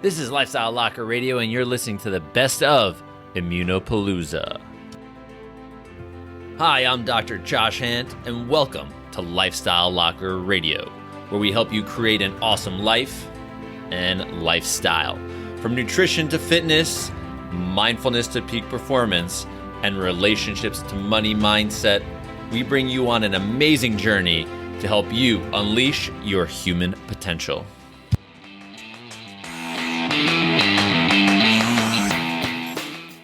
This is Lifestyle Locker Radio, and you're listening to the best of Immunopalooza. Hi, I'm Dr. Josh Hant, and welcome to Lifestyle Locker Radio, where we help you create an awesome life and lifestyle. From nutrition to fitness, mindfulness to peak performance, and relationships to money mindset, we bring you on an amazing journey to help you unleash your human potential.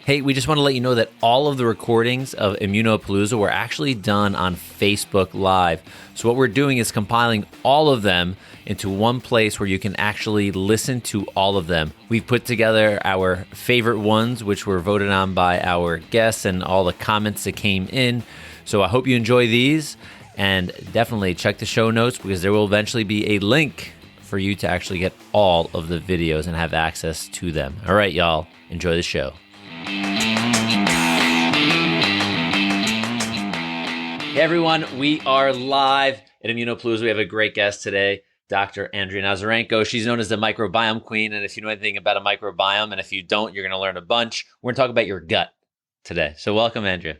Hey, we just want to let you know that all of the recordings of Immunopalooza were actually done on Facebook Live. So what we're doing is compiling all of them into one place where you can actually listen to all of them. We've put together our favorite ones, which were voted on by our guests and all the comments that came in. So I hope you enjoy these, and definitely check the show notes because there will eventually be a link for you to actually get all of the videos and have access to them. All right, y'all, enjoy the show. Hey everyone, we are live at Immunopalooza. We have a great guest today, Dr. Andrea Nazarenko. She's known as the microbiome queen, and if you know anything about a microbiome, and if you don't, you're going to learn a bunch. We're going to talk about your gut today. So welcome, Andrea.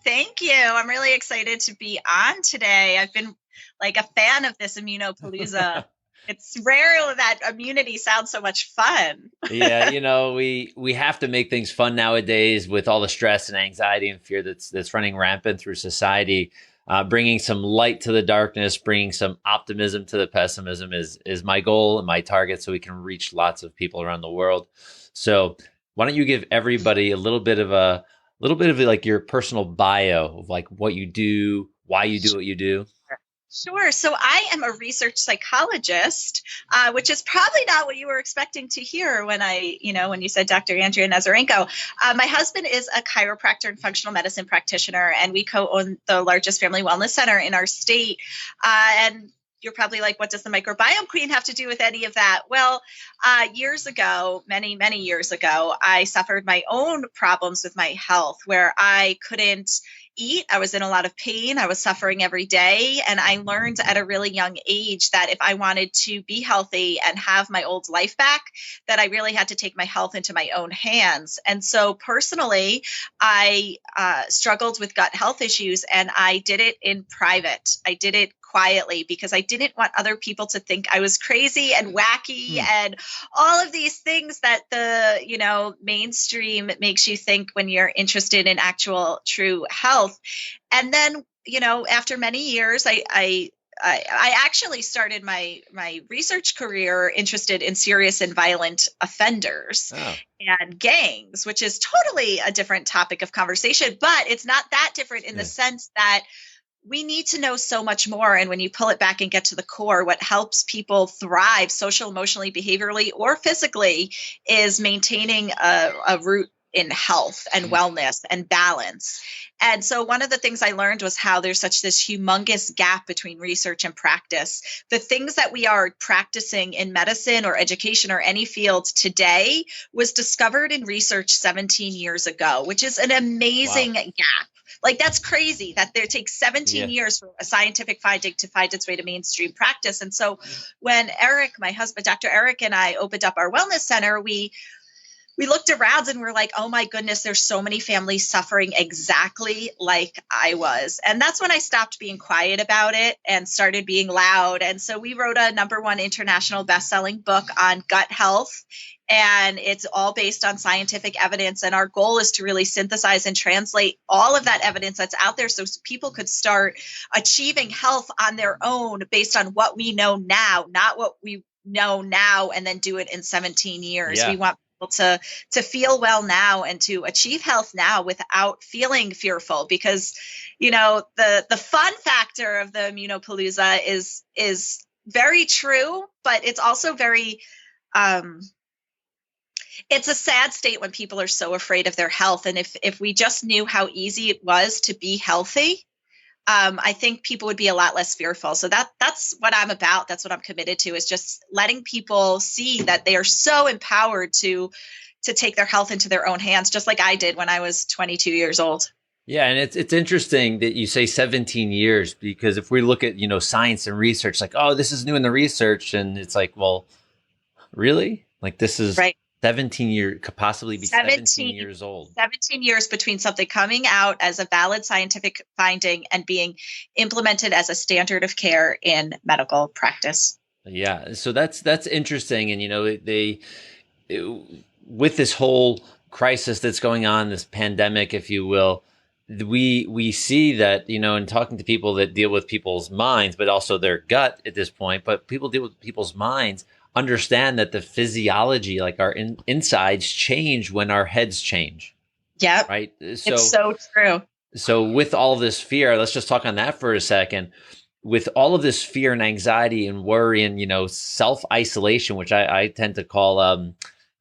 Thank you. I'm really excited to be on today. I've been like a fan of this Immunopalooza. It's rare that immunity sounds so much fun. Yeah, you know, we have to make things fun nowadays with all the stress and anxiety and fear that's running rampant through society. Bringing some light to the darkness, bringing some optimism to the pessimism is my goal and my target, so we can reach lots of people around the world. So why don't you give everybody a little bit of like your personal bio of like what you do, why you do what you do? Sure. So I am a research psychologist, which is probably not what you were expecting to hear when when you said Dr. Andrea Nazarenko. My husband is a chiropractor and functional medicine practitioner, and we co-own the largest family wellness center in our state. And you're probably like, what does the microbiome queen have to do with any of that? Well, years ago, many, many years ago, I suffered my own problems with my health where I couldn't eat. I was in a lot of pain. I was suffering every day. And I learned at a really young age that if I wanted to be healthy and have my old life back, that I really had to take my health into my own hands. And so personally, I struggled with gut health issues, and I did it in private. I did it quietly because I didn't want other people to think I was crazy and wacky and all of these things that the, mainstream makes you think when you're interested in actual true health. And then, after many years, I actually started my research career interested in serious and violent offenders and gangs, which is totally a different topic of conversation, but it's not that different in the sense that we need to know so much more. And when you pull it back and get to the core, what helps people thrive social, emotionally, behaviorally, or physically is maintaining a root in health and wellness and balance. And so one of the things I learned was how there's this humongous gap between research and practice. The things that we are practicing in medicine or education or any field today was discovered in research 17 years ago, which is an amazing gap. Like, that's crazy that it takes 17 years for a scientific finding to find its way to mainstream practice. And so when Eric, my husband, Dr. Eric, and I opened up our wellness center, we looked around and we're like, oh my goodness, there's so many families suffering exactly like I was. And that's when I stopped being quiet about it and started being loud. And so we wrote a #1 international best-selling book on gut health. And it's all based on scientific evidence. And our goal is to really synthesize and translate all of that evidence that's out there so people could start achieving health on their own based on what we know now, not what we know now and then do it in 17 years. We want people to feel well now and to achieve health now without feeling fearful, because, the fun factor of the Immunopalooza is very true, but it's also very, it's a sad state when people are so afraid of their health. And if we just knew how easy it was to be healthy, I think people would be a lot less fearful. So that's what I'm about. That's what I'm committed to, is just letting people see that they are so empowered to take their health into their own hands, just like I did when I was 22 years old. Yeah, and it's interesting that you say 17 years, because if we look at, science and research, like, oh, this is new in the research, and it's like, well, really? Like this is Right. 17 could possibly be 17 17, years old. 17 years between something coming out as a valid scientific finding and being implemented as a standard of care in medical practice. Yeah. So that's interesting. And, with this whole crisis that's going on, this pandemic, if you will, we see that, in talking to people that deal with people's minds, but also their gut at this point, but people deal with people's minds, understand that the physiology, like our insides change when our heads change. Yep. Right. It's so true. So with all this fear, let's just talk on that for a second. With all of this fear and anxiety and worry and, self-isolation, which I tend to call,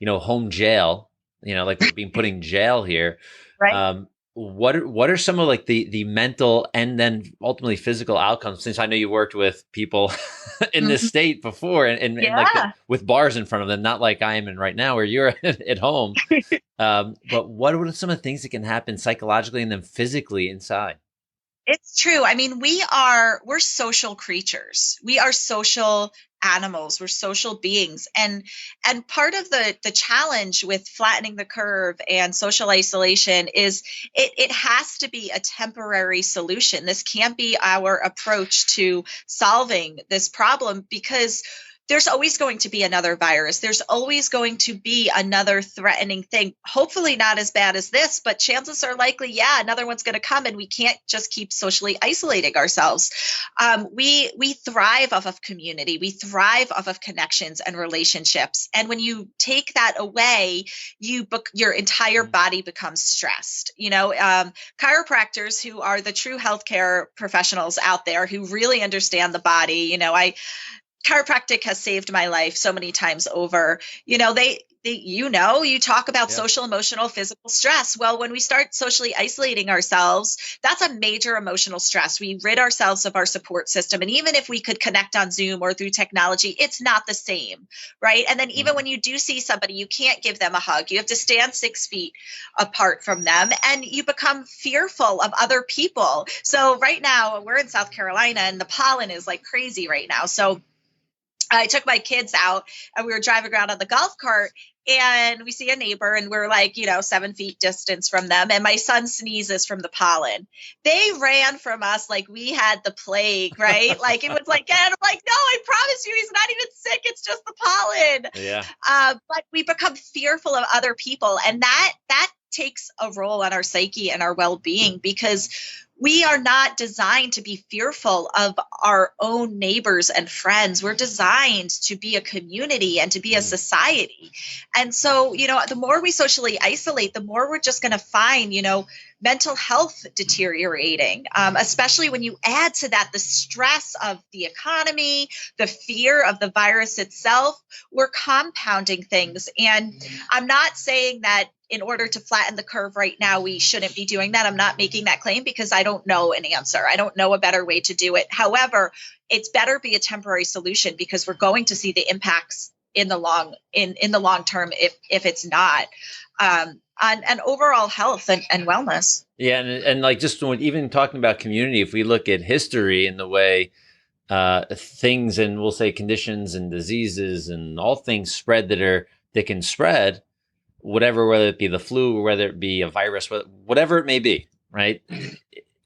home jail, like we're being put in jail here. Right. What are some of like the mental and then ultimately physical outcomes? Since I know you worked with people in this state before and like with bars in front of them, not like I am in right now where you're at home. But what are some of the things that can happen psychologically and then physically inside? It's true. I mean, we're social creatures. We are social animals. We're social beings. And part of the challenge with flattening the curve and social isolation is it has to be a temporary solution. This can't be our approach to solving this problem because there's always going to be another virus. There's always going to be another threatening thing. Hopefully not as bad as this, but chances are likely, another one's going to come, and we can't just keep socially isolating ourselves. We thrive off of community. We thrive off of connections and relationships. And when you take that away, your entire body becomes stressed. Chiropractors, who are the true healthcare professionals out there who really understand the body, chiropractic has saved my life so many times over. You talk about social, emotional, physical stress. Well, when we start socially isolating ourselves, that's a major emotional stress. We rid ourselves of our support system. And even if we could connect on Zoom or through technology, it's not the same, right? And then even when you do see somebody, you can't give them a hug. You have to stand 6 feet apart from them, and you become fearful of other people. So right now, we're in South Carolina, and the pollen is like crazy right now. So I took my kids out and we were driving around on the golf cart, and we see a neighbor, and we're like, 7 feet distance from them. And my son sneezes from the pollen. They ran from us like we had the plague, right? Like it was like, and I'm like, no, I promise you, he's not even sick. It's just the pollen. Yeah. But we become fearful of other people. And that takes a role on our psyche and our well-being, because we are not designed to be fearful of our own neighbors and friends. We're designed to be a community and to be a society. And so, the more we socially isolate, the more we're just going to find, mental health deteriorating, especially when you add to that the stress of the economy, the fear of the virus itself. We're compounding things. And I'm not saying that in order to flatten the curve right now, we shouldn't be doing that. I'm not making that claim because I don't know an answer. I don't know a better way to do it. However, it's better be a temporary solution, because we're going to see the impacts in the long term if it's not on overall health and wellness. Yeah, and like just even talking about community, if we look at history and the way things and we'll say conditions and diseases and all things spread that can spread. Whatever, whether it be the flu or whether it be a virus, whatever it may be, right?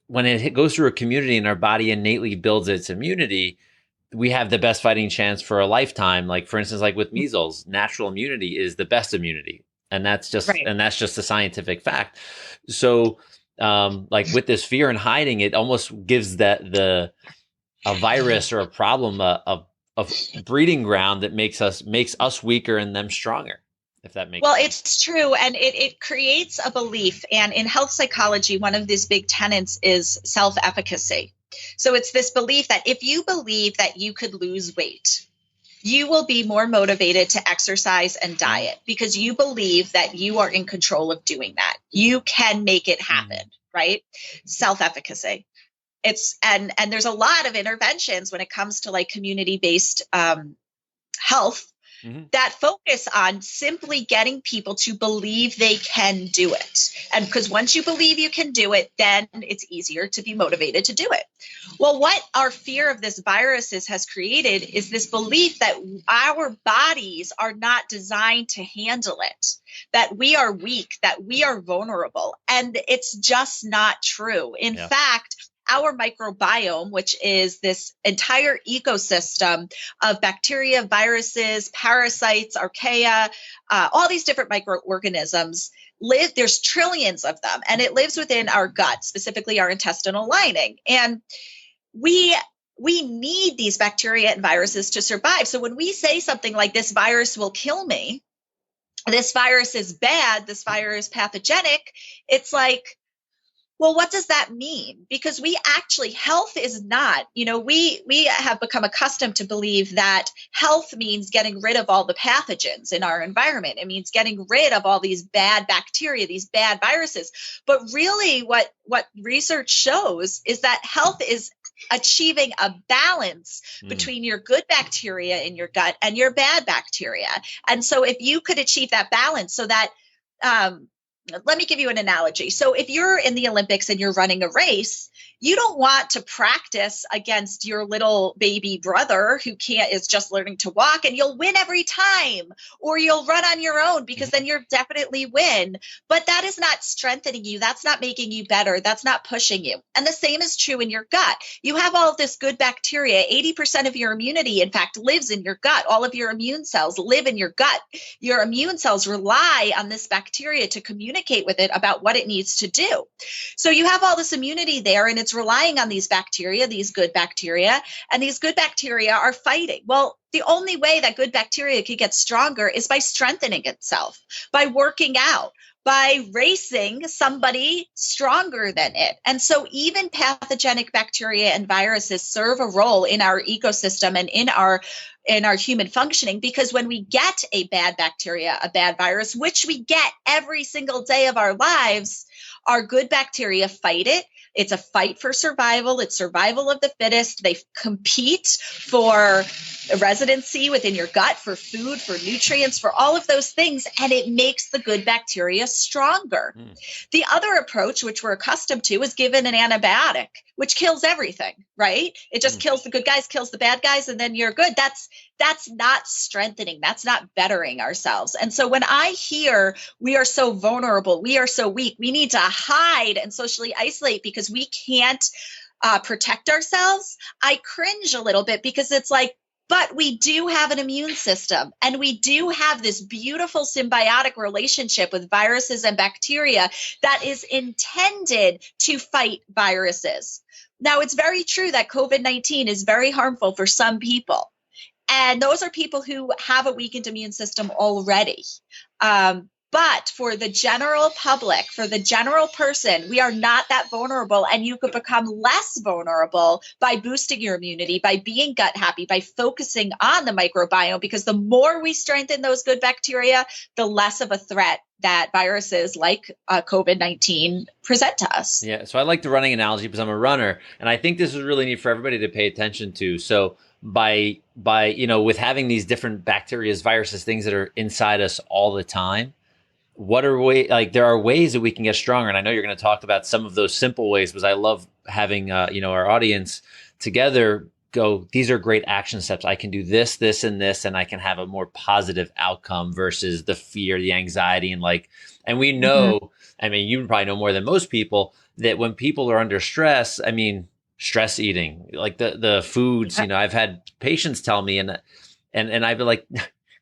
When it goes through a community and our body innately builds its immunity, we have the best fighting chance for a lifetime. Like for instance, like with measles, natural immunity is the best immunity. And that's just a scientific fact. So like with this fear and hiding, it almost gives a virus or a problem a breeding ground that makes us weaker and them stronger. If that makes sense. It's true. And it creates a belief. And in health psychology, one of these big tenets is self-efficacy. So it's this belief that if you believe that you could lose weight, you will be more motivated to exercise and diet because you believe that you are in control of doing that. You can make it happen, right? Self-efficacy. And there's a lot of interventions when it comes to like community-based health that focus on simply getting people to believe they can do it. And because once you believe you can do it, then it's easier to be motivated to do it. Well, what our fear of this viruses has created is this belief that our bodies are not designed to handle it, that we are weak, that we are vulnerable. And it's just not true. In fact, our microbiome, which is this entire ecosystem of bacteria, viruses, parasites, archaea, all these different microorganisms there's trillions of them, and it lives within our gut, specifically our intestinal lining. And we need these bacteria and viruses to survive. So when we say something like this virus will kill me, this virus is bad, this virus is pathogenic, it's like, well, what does that mean? Because health is not, we have become accustomed to believe that health means getting rid of all the pathogens in our environment. It means getting rid of all these bad bacteria, these bad viruses. But really what research shows is that health is achieving a balance between your good bacteria in your gut and your bad bacteria. And so if you could achieve that balance so that, let me give you an analogy. So if you're in the Olympics and you're running a race, you don't want to practice against your little baby brother who is just learning to walk, and you'll win every time, or you'll run on your own because then you'll definitely win. But that is not strengthening you. That's not making you better. That's not pushing you. And the same is true in your gut. You have all of this good bacteria. 80% of your immunity, in fact, lives in your gut. All of your immune cells live in your gut. Your immune cells rely on this bacteria to communicate with it about what it needs to do. So you have all this immunity there, and it's relying on these bacteria, these good bacteria, and these good bacteria are fighting. Well, the only way that good bacteria could get stronger is by strengthening itself, by working out, by racing somebody stronger than it. And so even pathogenic bacteria and viruses serve a role in our ecosystem and in our human functioning, because when we get a bad bacteria, a bad virus, which we get every single day of our lives, our good bacteria fight it. It's a fight for survival. It's survival of the fittest. They compete for residency within your gut, for food, for nutrients, for all of those things. And it makes the good bacteria stronger. The other approach, which we're accustomed to, is given an antibiotic, which kills everything, right? It just kills the good guys, kills the bad guys, and then you're good. That's not strengthening. That's not bettering ourselves. And so when I hear we are so vulnerable, we are so weak, we need to hide and socially isolate because we can't protect ourselves, I cringe a little bit, because it's like, but we do have an immune system, and we do have this beautiful symbiotic relationship with viruses and bacteria that is intended to fight viruses. Now, it's very true that COVID-19 is very harmful for some people. And those are people who have a weakened immune system already. But for the general public, for the general person, we are not that vulnerable. And you could become less vulnerable by boosting your immunity, by being gut happy, by focusing on the microbiome, because the more we strengthen those good bacteria, the less of a threat that viruses like COVID-19 present to us. Yeah. So I like the running analogy because I'm a runner. And I think this is really neat for everybody to pay attention to. So by with having these different bacteria, viruses, things that are inside us all the time, there are ways that we can get stronger. And I know you're going to talk about some of those simple ways, because I love having, our audience together go, these are great action steps. I can do this, this, and this, and I can have a more positive outcome versus the fear, the anxiety, and we know, I mean, you probably know more than most people, that when people are under stress, I mean, stress eating, like the foods, I've had patients tell me, and I've been like,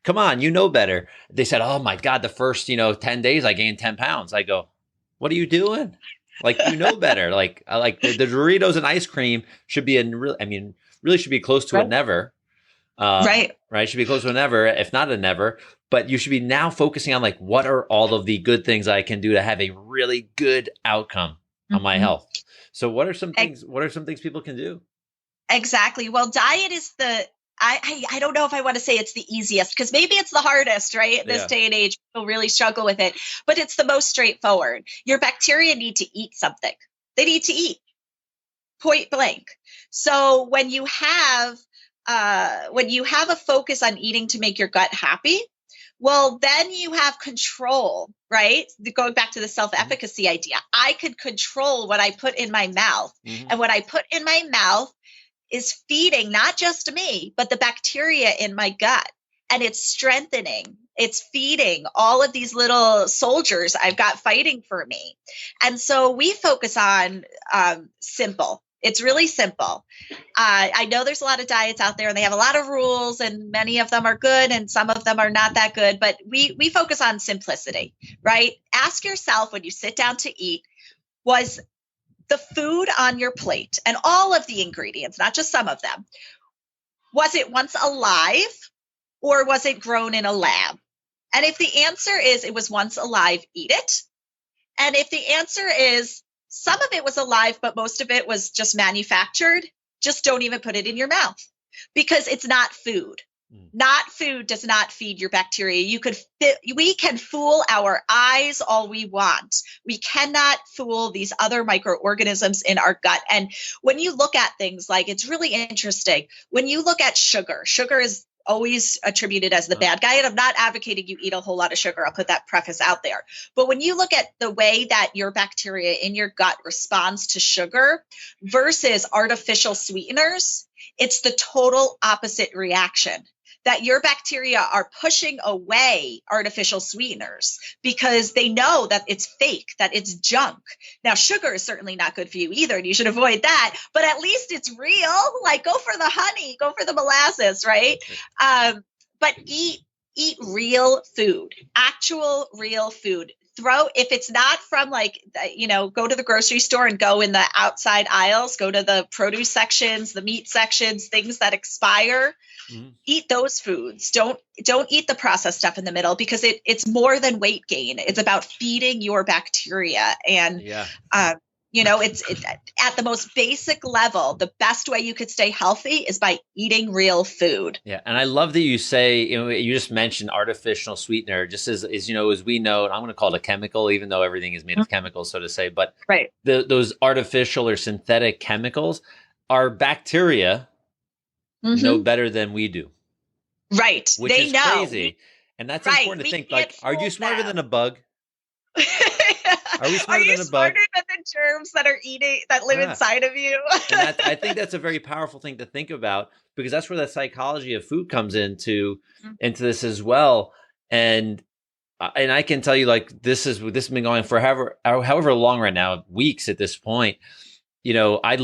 come on, you know better. They said, oh my God, the first, 10 days I gained 10 pounds. I go, what are you doing? Like, you know better. Like the Doritos and ice cream should be really should be close to a never. Right. Should be close to a never, if not a never. But you should be now focusing on what are all of the good things I can do to have a really good outcome on my health. So what are some things people can do? Exactly. Well, diet is I don't know if I want to say it's the easiest, because maybe it's the hardest, right? This day and age, people really struggle with it, but it's the most straightforward. Your bacteria need to eat something. They need to eat, point blank. So when you have when you have a focus on eating to make your gut happy, well, then you have control, right? Going back to the self-efficacy idea, I could control what I put in my mouth. And what I put in my mouth is feeding not just me, but the bacteria in my gut. And it's strengthening, it's feeding all of these little soldiers I've got fighting for me. And so we focus on simple. It's really simple. I know there's a lot of diets out there and they have a lot of rules and many of them are good and some of them are not that good, but we focus on simplicity, right? Ask yourself when you sit down to eat, was the food on your plate and all of the ingredients, not just some of them, was it once alive or was it grown in a lab? And if the answer is it was once alive, eat it. And if the answer is some of it was alive, but most of it was just manufactured, just don't even put it in your mouth because it's not food. Not food does not feed your bacteria. We can fool our eyes all we want. We cannot fool these other microorganisms in our gut. And when you look at things like, it's really interesting. When you look at sugar is always attributed as the bad guy. And I'm not advocating you eat a whole lot of sugar. I'll put that preface out there. But when you look at the way that your bacteria in your gut responds to sugar versus artificial sweeteners, it's the total opposite reaction. That your bacteria are pushing away artificial sweeteners because they know that it's fake, that it's junk. Now, sugar is certainly not good for you either, and you should avoid that, but at least it's real. Like, go for the honey, go for the molasses, right? But eat real food, actual real food. If it's not from go to the grocery store and go in the outside aisles, go to the produce sections, the meat sections, things that expire. Eat those foods. Don't eat the processed stuff in the middle because it's more than weight gain. It's about feeding your bacteria. And, it's at the most basic level, the best way you could stay healthy is by eating real food. Yeah. And I love that you say, you just mentioned artificial sweetener, just as we know, and I'm going to call it a chemical, even though everything is made of chemicals, so to say, but right. Those artificial or synthetic chemicals are bacteria know better than we do. Right. Which is crazy. And that's important to think, like, are you smarter than a bug? Are we smarter than a bug? Smarter than the germs that live inside of you? And I think that's a very powerful thing to think about because that's where the psychology of food comes into this as well. And I can tell you, like, this has been going for however long right now, weeks at this point. I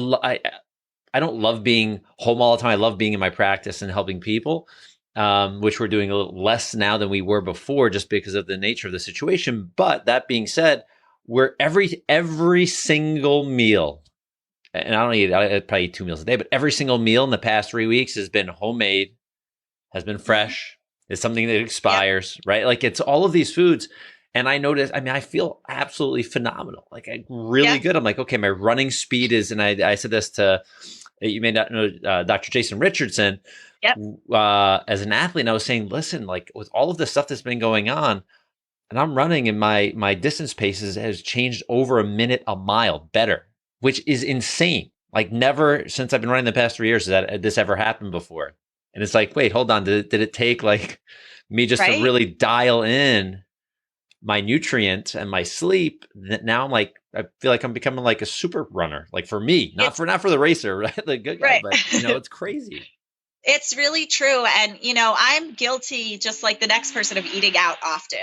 don't love being home all the time. I love being in my practice and helping people, which we're doing a little less now than we were before just because of the nature of the situation. But that being said, we're every single meal, and I probably eat 2 meals a day, but every single meal in the past 3 weeks has been homemade, has been fresh. It's something that expires, right? Like it's all of these foods. And I noticed, I feel absolutely phenomenal. Like really good. I'm like, okay, my running speed is, and I said this to, you may not know, Dr. Jason Richardson, as an athlete. And I was saying, listen, like with all of the stuff that's been going on, and I'm running and my distance paces has changed over a minute a mile better, which is insane. Like never since I've been running the past 3 years has this ever happened before. And it's like, wait, hold on. Did it take like me just to really dial in my nutrients and my sleep? That now I'm like, I feel like I'm becoming like a super runner, like for me, not for the racer, right? The good guy, but it's crazy. It's really true. And, I'm guilty, just like the next person, of eating out often.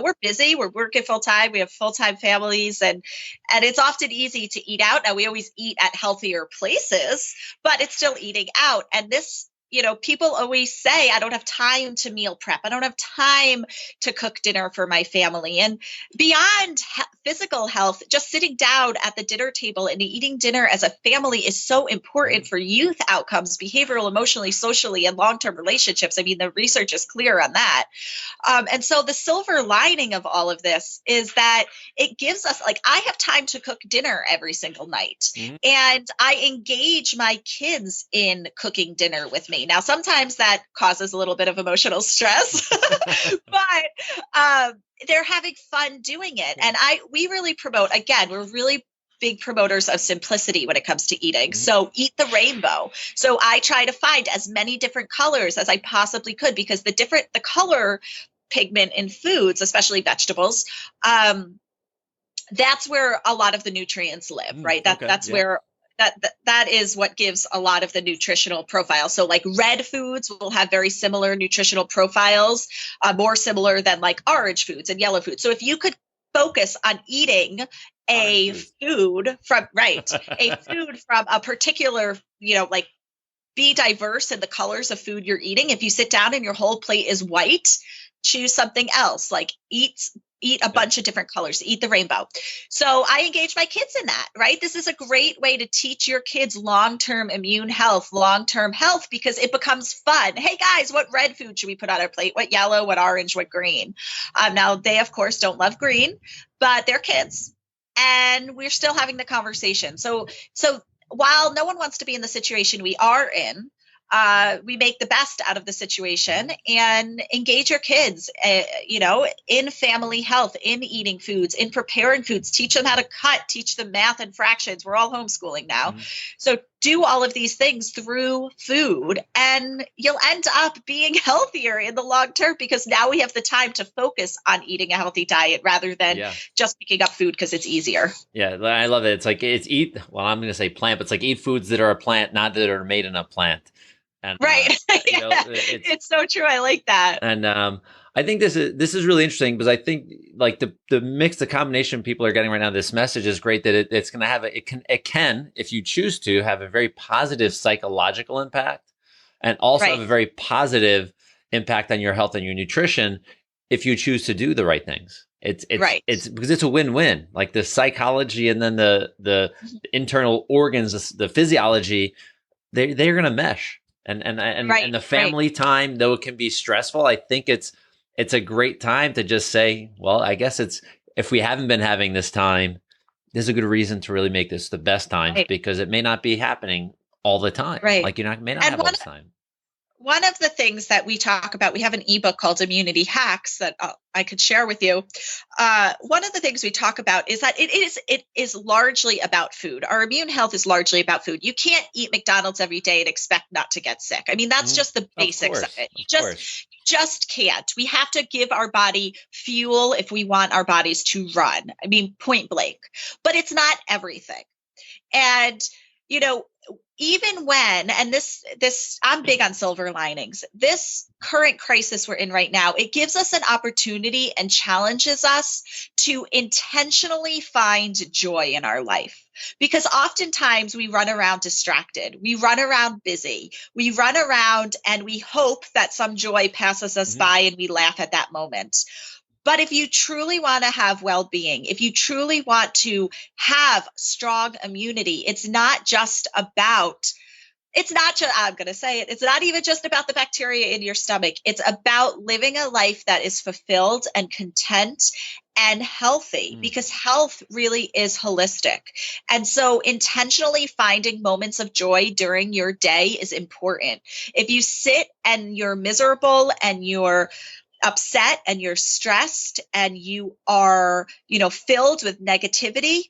We're busy, we're working full time, we have full-time families, and it's often easy to eat out. Now we always eat at healthier places, but it's still eating out. And this, people always say, I don't have time to meal prep. I don't have time to cook dinner for my family. And beyond physical health, just sitting down at the dinner table and eating dinner as a family is so important for youth outcomes, behavioral, emotionally, socially, and long-term relationships. I mean, the research is clear on that. And so the silver lining of all of this is that it gives us, like, I have time to cook dinner every single night. And I engage my kids in cooking dinner with me. Now, sometimes that causes a little bit of emotional stress, but they're having fun doing it. And we really promote, again, we're really big promoters of simplicity when it comes to eating. So eat the rainbow. So I try to find as many different colors as I possibly could, because the color pigment in foods, especially vegetables, that's where a lot of the nutrients live, right? That's where that is what gives a lot of the nutritional profile. So like red foods will have very similar nutritional profiles, more similar than like orange foods and yellow foods. So if you could focus on eating a food from a particular, like be diverse in the colors of food you're eating. If you sit down and your whole plate is white, choose something else, like eat a bunch of different colors, eat the rainbow. So I engage my kids in that, right? This is a great way to teach your kids long-term immune health, long-term health, because it becomes fun. Hey guys, what red food should we put on our plate? What yellow, what orange, what green? Now they of course don't love green, but they're kids and we're still having the conversation. So while no one wants to be in the situation we are in, we make the best out of the situation and engage your kids, in family health, in eating foods, in preparing foods, teach them how to cut, teach them math and fractions. We're all homeschooling now. So do all of these things through food and you'll end up being healthier in the long term, because now we have the time to focus on eating a healthy diet rather than just picking up food because it's easier. Yeah, I love it. It's like I'm going to say plant, but it's like eat foods that are a plant, not that are made in a plant. And, right. It's so true. I like that. And I think this is really interesting, because I think like the mix, the combination people are getting right now, this message is great, that it's going to have it can, if you choose to, have a very positive psychological impact, and also have a very positive impact on your health and your nutrition if you choose to do the right things. It's because it's a win-win, like the psychology and then the internal organs, the physiology, they're going to mesh. And the family time, though it can be stressful, I think it's a great time to just say, well, I guess if we haven't been having this time, there's a good reason to really make this the best time, because it may not be happening all the time. Right. Like may not have all the time. One of the things that we talk about, we have an ebook called Immunity Hacks that I could share with you. One of the things we talk about is that it is largely about food. Our immune health is largely about food. You can't eat McDonald's every day and expect not to get sick. I mean, that's just the basics of it. You just can't. We have to give our body fuel if we want our bodies to run. I mean, point blank. But it's not everything. And, even when, and this, I'm big on silver linings, this current crisis we're in right now, it gives us an opportunity and challenges us to intentionally find joy in our life. Because oftentimes we run around distracted, we run around busy, we run around and we hope that some joy passes us by and we laugh at that moment. But if you truly want to have well-being, if you truly want to have strong immunity, it's not even just about the bacteria in your stomach. It's about living a life that is fulfilled and content and healthy, because health really is holistic. And so intentionally finding moments of joy during your day is important. If you sit and you're miserable and you're upset and you're stressed and you are, filled with negativity,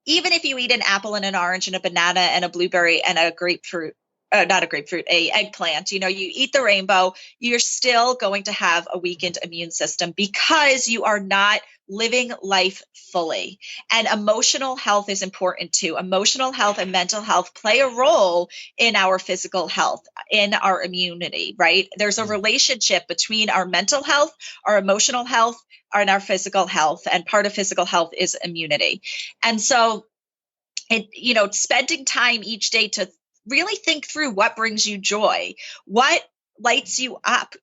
even if you eat an apple and an orange and a banana and a blueberry and a grapefruit, a eggplant, you eat the rainbow, you're still going to have a weakened immune system because you are not living life fully. And emotional health is important too. Emotional health and mental health play a role in our physical health, in our immunity, right? There's a relationship between our mental health, our emotional health, and our physical health. And part of physical health is immunity. And so, spending time each day to really think through what brings you joy, what lights you up,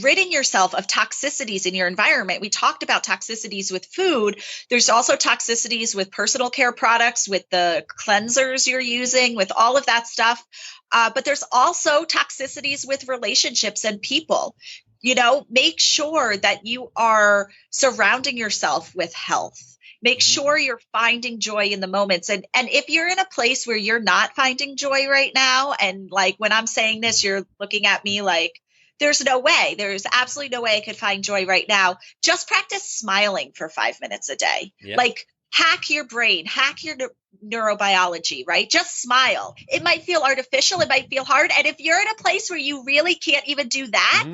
ridding yourself of toxicities in your environment. We talked about toxicities with food. There's also toxicities with personal care products, with the cleansers you're using, with all of that stuff. But there's also toxicities with relationships and people. Make sure that you are surrounding yourself with health. Make sure you're finding joy in the moments. And if you're in a place where you're not finding joy right now, and like when I'm saying this, you're looking at me like, there's absolutely no way I could find joy right now. Just practice smiling for 5 minutes a day. Yeah. Like Hack your brain, hack your neurobiology, right? Just smile. It might feel artificial. It might feel hard. And if you're in a place where you really can't even do that,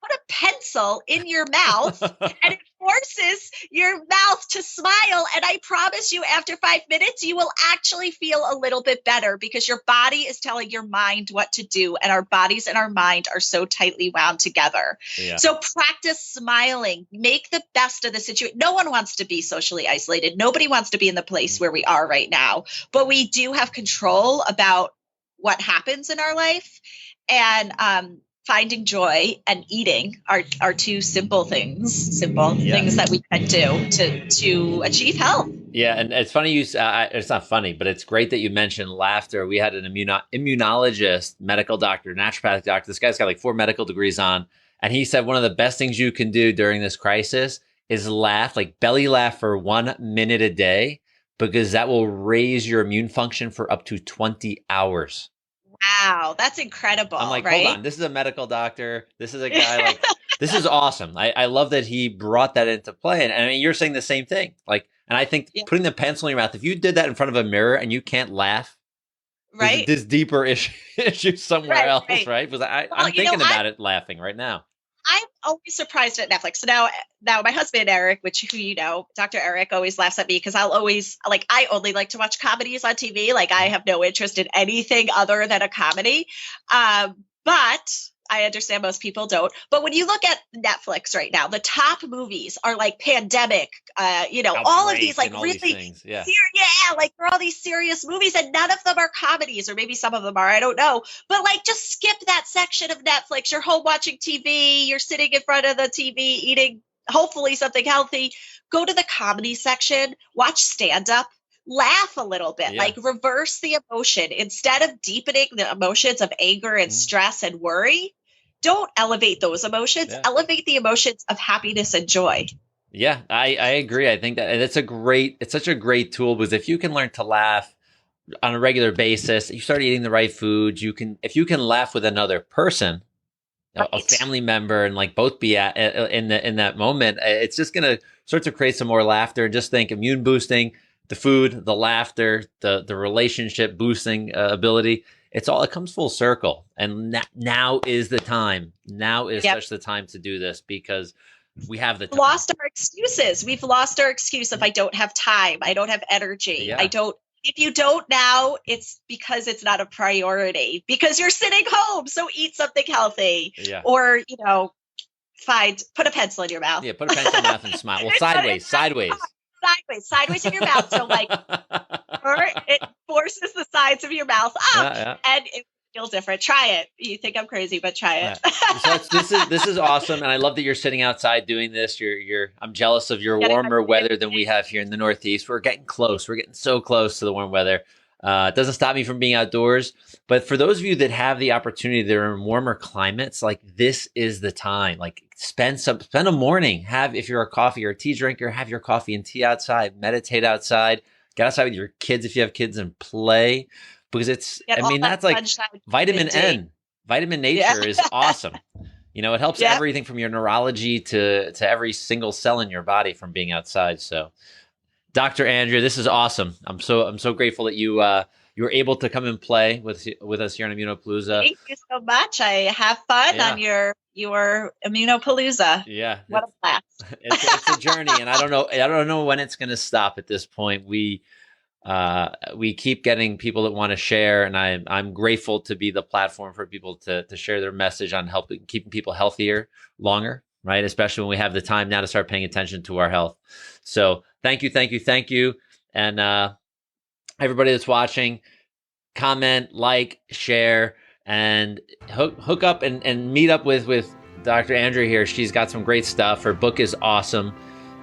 put a pencil in your mouth and it forces your mouth to smile. And I promise you, after 5 minutes, you will actually feel a little bit better because your body is telling your mind what to do. And our bodies and our mind are so tightly wound together. Yeah. So practice smiling, make the best of the situation. No one wants to be socially isolated. Nobody wants to be in the place where we are right now, but we do have control about what happens in our life. And, finding joy and eating are two simple things that we can do to achieve health. Yeah. And it's funny it's not funny, but it's great that you mentioned laughter. We had an immunologist, medical doctor, naturopathic doctor. This guy's got like 4 medical degrees on. And he said one of the best things you can do during this crisis is laugh, like belly laugh for 1 minute a day, because that will raise your immune function for up to 20 hours. Wow, that's incredible. I'm like, right? Hold on. This is a medical doctor. This is a guy like, this is awesome. I love that he brought that into play. And I mean, you're saying the same thing. Like, and I think putting the pencil in your mouth, if you did that in front of a mirror and you can't laugh, right? There's deeper issue somewhere else, right? Because I'm thinking about it laughing right now. I'm always surprised at Netflix. So now my husband, Eric, who you know, Dr. Eric, always laughs at me because I only like to watch comedies on TV. Like I have no interest in anything other than a comedy. But I understand most people don't. But when you look at Netflix right now, the top movies are like Pandemic, all of these like really, things. Like they're all these serious movies, and none of them are comedies, or maybe some of them are, I don't know. But like, just skip that section of Netflix. You're home watching TV. You're sitting in front of the TV eating hopefully something healthy. Go to the comedy section. Watch stand up. Laugh a little bit, like reverse the emotion. Instead of deepening the emotions of anger and stress and worry, don't elevate those emotions. Elevate the emotions of happiness and joy. Yeah, I agree. I think that it's such a great tool, because if you can learn to laugh on a regular basis, you start eating the right foods. If you can laugh with another person, a family member, and like both be in that moment, it's just going to start to create some more laughter. Just think immune boosting, the food, the laughter, the relationship boosting ability. It comes full circle. And now is the time. Now is such the time to do this, because we have the time. Lost our excuses. We've lost our excuse of I don't have time. I don't have energy. If you don't now, it's because it's not a priority, because you're sitting home. So eat something healthy or, put a pencil in your mouth. Yeah. Put a pencil in your mouth and smile. Well, sideways in your mouth. So like, it forces the sides of your mouth up and it feels different. Try it. You think I'm crazy, but try it. So this is awesome. And I love that you're sitting outside doing this. I'm jealous of your warmer weather than we have here in the Northeast. We're getting close. We're getting so close to the warm weather. It doesn't stop me from being outdoors. But for those of you that have the opportunity, that are in warmer climates, like this is the time. Like spend a morning. If you're a coffee or a tea drinker, have your coffee and tea outside. Meditate outside. Get outside with your kids if you have kids and play. Because that's like vitamin N. Vitamin nature is awesome. It helps everything from your neurology to every single cell in your body from being outside. So, Dr. Andrea, this is awesome. I'm so grateful that you were able to come and play with us here on Immunopalooza. Thank you so much. I have fun on your Immunopalooza. Yeah, what a blast! It's a journey, and I don't know when it's going to stop. At this point, we keep getting people that want to share, and I'm grateful to be the platform for people to share their message on keeping people healthier longer, right? Especially when we have the time now to start paying attention to our health. So thank you. And everybody that's watching, comment, like, share, and hook up and meet up with Dr. Andrea here. She's got some great stuff. Her book is awesome.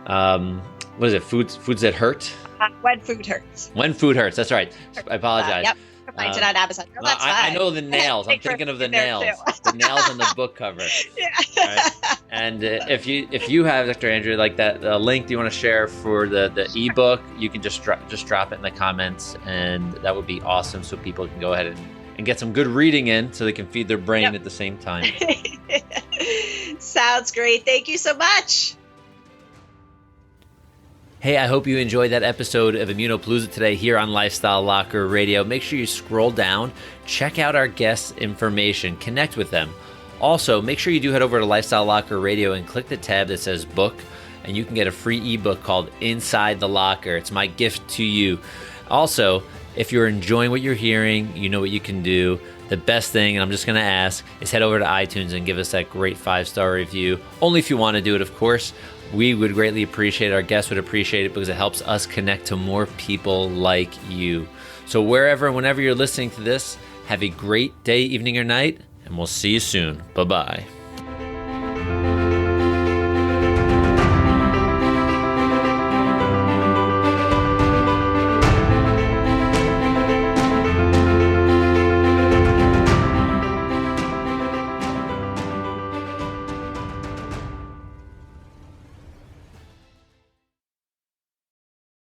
What is it? Foods That Hurt? When Food Hurts. When Food Hurts. That's right. I apologize. Yep. Find it on Amazon. No, that's fine. I know the nails. I'm thinking of the nails. The nails on the book cover. Yeah. Right? And if you have, Dr. Andrea, like that link you want to share for the ebook, you can just drop it in the comments, and that would be awesome. So people can go ahead and get some good reading in, so they can feed their brain at the same time. Sounds great. Thank you so much. Hey, I hope you enjoyed that episode of Immunopalooza today here on Lifestyle Locker Radio. Make sure you scroll down, check out our guests' information, connect with them. Also, make sure you do head over to Lifestyle Locker Radio and click the tab that says book, and you can get a free ebook called Inside the Locker. It's my gift to you. Also, if you're enjoying what you're hearing, you know what you can do. The best thing, and I'm just going to ask, is head over to iTunes and give us that great 5-star review. Only if you want to do it, of course. We would greatly appreciate it. Our guests would appreciate it because it helps us connect to more people like you. So wherever and whenever you're listening to this, have a great day, evening, or night, and we'll see you soon. Bye-bye.